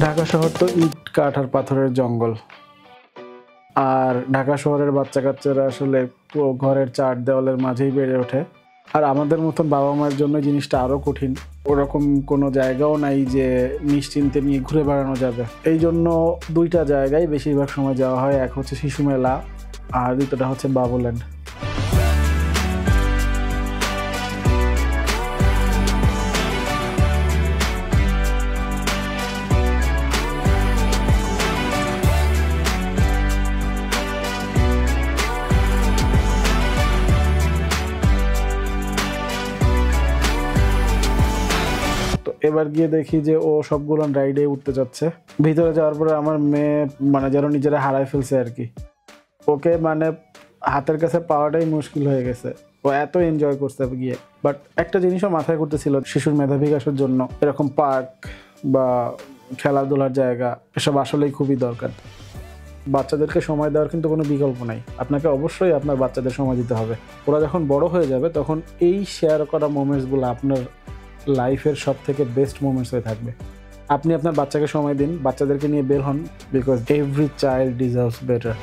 ঢাকা শহর তো ইট কাঠ আর পাথরের জঙ্গল। আর ঢাকা শহরের বাচ্চা কাচ্চারা আসলে পুরো ঘরের চার দেওয়ালের মাঝেই বেড়ে ওঠে। আর আমাদের মতন বাবা মায়ের জন্য জিনিসটা আরও কঠিন। ওরকম কোনো জায়গাও নাই যে নিশ্চিন্তে নিয়ে ঘুরে বেড়ানো যাবে। এই জন্য দুইটা জায়গায় বেশিরভাগ সময় যাওয়া হয়। এক হচ্ছে শিশু মেলা আর দ্বিতীয়টা হচ্ছে বাবুল্যান্ড। এবার গিয়ে দেখি যে ও সবগুলো রাইডে উঠতে যাচ্ছে। ভিতরে যাওয়ার পরে আমার মেয়ে যেন নিজেরা হারায় ফেলছে আর কি। ওকে হাতের কাছে পাওয়াটাই মুশকিল হয়ে গেছে। ও এত এনজয় করছে গিয়ে। বাট একটা জিনিসও মাথায় করতেছিল, শিশুর মেধা বিকাশের জন্য এরকম পার্ক বা খেলাধুলার জায়গা এসব আসলেই খুবই দরকার। বাচ্চাদেরকে সময় দেওয়ার কিন্তু কোনো বিকল্প নাই। আপনাকে অবশ্যই আপনার বাচ্চাদের সময় দিতে হবে। ওরা যখন বড় হয়ে যাবে তখন এই শেয়ার করা মোমেন্টসগুলো আপনার লাইফের সব থেকে বেস্ট মোমেন্টস হয়ে থাকবে। আপনি আপনার বাচ্চাকে সময় দিন, বাচ্চাদেরকে নিয়ে বের হন, because every child deserves better.